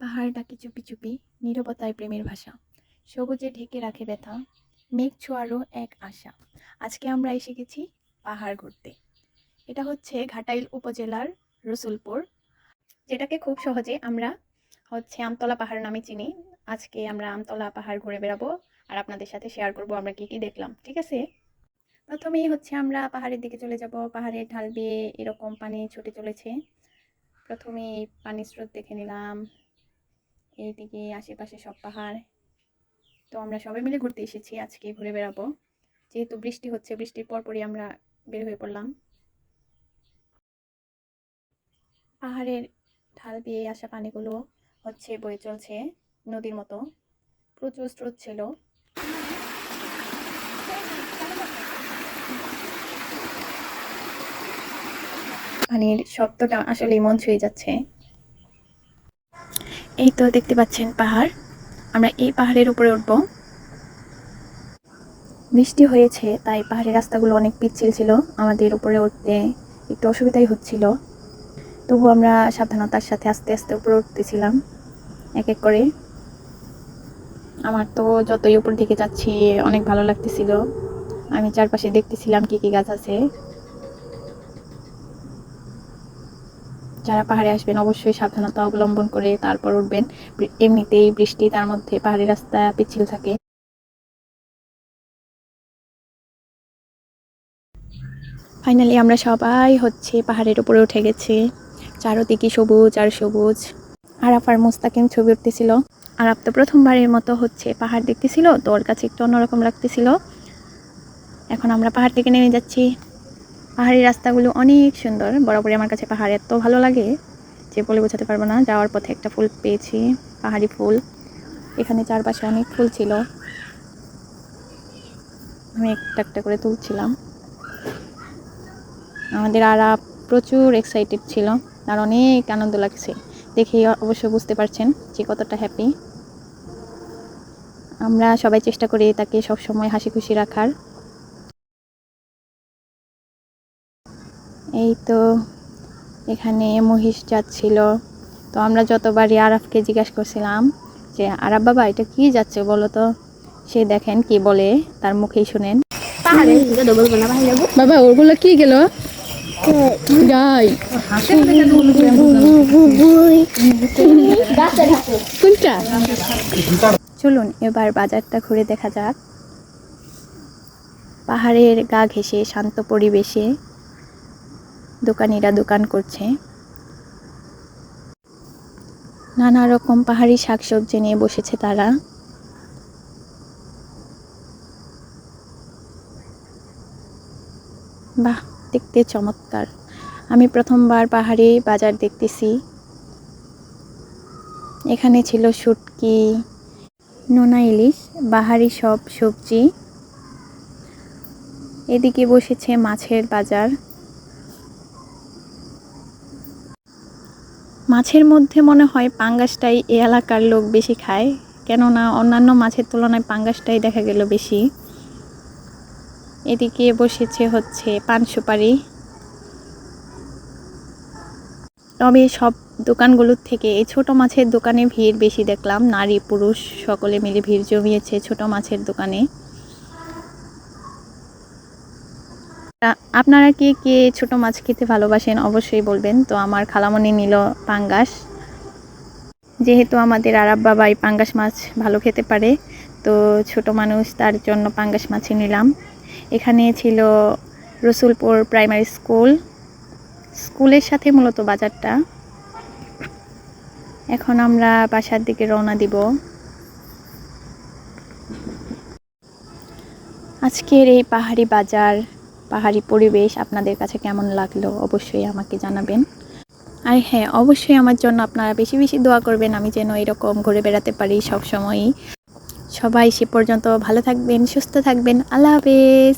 পাহাড় ডাকে চুপি চুপি, নীরবতায় প্রেমের ভাষা, সবুজে ঢেকে রাখে ব্যথা, মেঘ ছোঁয়ারও এক আশা। আজকে আমরা এসে গেছি পাহাড় ঘুরতে। এটা হচ্ছে ঘাটাইল উপজেলার রসুলপুর, যেটাকে খুব সহজে আমরা আমতলা পাহাড় নামে চিনি। আজকে আমরা আমতলা পাহাড় ঘুরে বেড়াবো আর আপনাদের সাথে শেয়ার করব আমরা কি কি দেখলাম। ঠিক আছে, প্রথমেই আমরা পাহাড়ের দিকে চলে যাব। পাহাড়ের ঢাল বেয়ে এরকম পানি ছুটে চলেছে। প্রথমে পানির স্রোত দেখে নিলাম, এইদিকে আশেপাশে সব পাহাড়। তো আমরা সবাই মিলে ঘুরতে এসেছি, আজকে ঘুরে বেড়াবো। যেহেতু বৃষ্টি হচ্ছে, বৃষ্টির পরপরই আমরা বের হয়ে পড়লাম। পাহাড়ের ঢাল বেয়ে আসা পানিগুলো বয়ে চলছে নদীর মতো, প্রচুর স্রোত ছিল। পানির শব্দটা আসলেই মন ছুঁয়ে যাচ্ছে। এই তো দেখতে পাচ্ছেন পাহাড়, আমরা এই পাহাড়ের উপরে উঠবো। বৃষ্টি হয়েছে তাই পাহাড়ের রাস্তাগুলো অনেক পিচ্ছিল ছিল, আমাদের উপরে উঠতে একটু অসুবিধাই হচ্ছিল। তবু আমরা সাবধানতার সাথে আস্তে আস্তে উপরে উঠতেছিলাম এক এক করে। আমার তো যতই উপর দিকে যাচ্ছি অনেক ভালো লাগতেছিল। আমি চারপাশে দেখতেছিলাম কি কি গাছ আছে। যারা পাহাড়ে আসবেন অবশ্যই সাবধানতা অবলম্বন করে তারপর উঠবেন। এমনিতেই বৃষ্টি, তার মধ্যে পাহাড়ি রাস্তা পিচ্ছিল থাকে। ফাইনালি আমরা সবাই পাহাড়ের উপরে উঠে গেছি। চারদিকে সবুজ আর সবুজ। আরাফ আর মুস্তাকিম ছবি উঠতেছিল। আরাফ তো প্রথমবারের মতো পাহাড় দেখতেছিল, তো ওর কাছে একটু অন্যরকম লাগতেছিল। এখন আমরা পাহাড় থেকে নেমে যাচ্ছি। পাহাড়ি রাস্তাগুলো অনেক সুন্দর। বরাবরই আমার কাছে পাহাড় এত ভালো লাগে যে বলে বোঝাতে পারবো না। যাওয়ার পথে একটা ফুল পেয়েছি, পাহাড়ি ফুল। এখানে চারপাশে অনেক ফুল ছিল, আমি একটা একটা করে তুলছিলাম। আমাদের আরাফ প্রচুর এক্সাইটেড ছিল, আর অনেক আনন্দ লাগছে। দেখেই অবশ্য বুঝতে পারছেন যে কতটা হ্যাপি। আমরা সবাই চেষ্টা করি তাকে সবসময় হাসি খুশি রাখার। এই তো এখানে মহিষ যাচ্ছিল। তো আমরা যতবারই আরাফকে জিজ্ঞাসা করছিলাম যে আরাফ বাবা এটা কি যাচ্ছে বলো তো, সে দেখেন কি বলে, তার মুখেই শুনেন। বাবা ওগুলো কি গেল? গাই। চলুন এবার বাজারটা ঘুরে দেখা যাক। পাহাড়ের গা ঘেঁষে শান্ত পরিবেশে দোকানিরা দোকান করছে। নানা রকম পাহাড়ি শাকসবজি নিয়ে বসেছে তারা। বাহ, দেখতে চমৎকার। আমি প্রথমবার পাহাড়ি বাজার দেখতেছি। এখানে ছিল শুটকি, নোনা ইলিশ, বাহারি সব সবজি। এদিকে বসেছে মাছের বাজার। মাছের মধ্যে মনে হয় পাঙ্গাসটাই এই এলাকার লোক বেশি খায়, কেননা অন্যান্য মাছের তুলনায় পাঙ্গাসটাই দেখা গেল বেশি। এদিকে বসেছে পান সুপারি। তবে সব দোকানগুলোর থেকে এই ছোট মাছের দোকানে ভিড় বেশি দেখলাম। নারী পুরুষ সকলে মিলে ভিড় জমিয়েছে ছোট মাছের দোকানে। আপনারা কে কে ছোট মাছ খেতে ভালোবাসেন অবশ্যই বলবেন। তো আমার খালামণি নিল পাঙ্গাস। যেহেতু আমাদের আরাব বাবাই পাঙ্গাস মাছ ভালো খেতে পারে, তো ছোট মানুষ, তার জন্য পাঙ্গাস মাছই নিলাম। এখানে ছিল রসুলপুর প্রাইমারি স্কুল, স্কুলের সাথে মূলত বাজারটা। এখন আমরা বাসার দিকে রওনা দিব। আজকের এই পাহাড়ি বাজার, পাহাড়ি পরিবেশ আপনাদের কাছে কেমন লাগলো অবশ্যই আমাকে জানাবেন। আর হ্যাঁ, অবশ্যই আমার জন্য আপনারা বেশি বেশি দোয়া করবেন, আমি যেন এরকম ঘুরে বেড়াতে পারি সব সময়ই। সবাই সে পর্যন্ত ভালো থাকবেন, সুস্থ থাকবেন। আল্লাহ হাফেজ।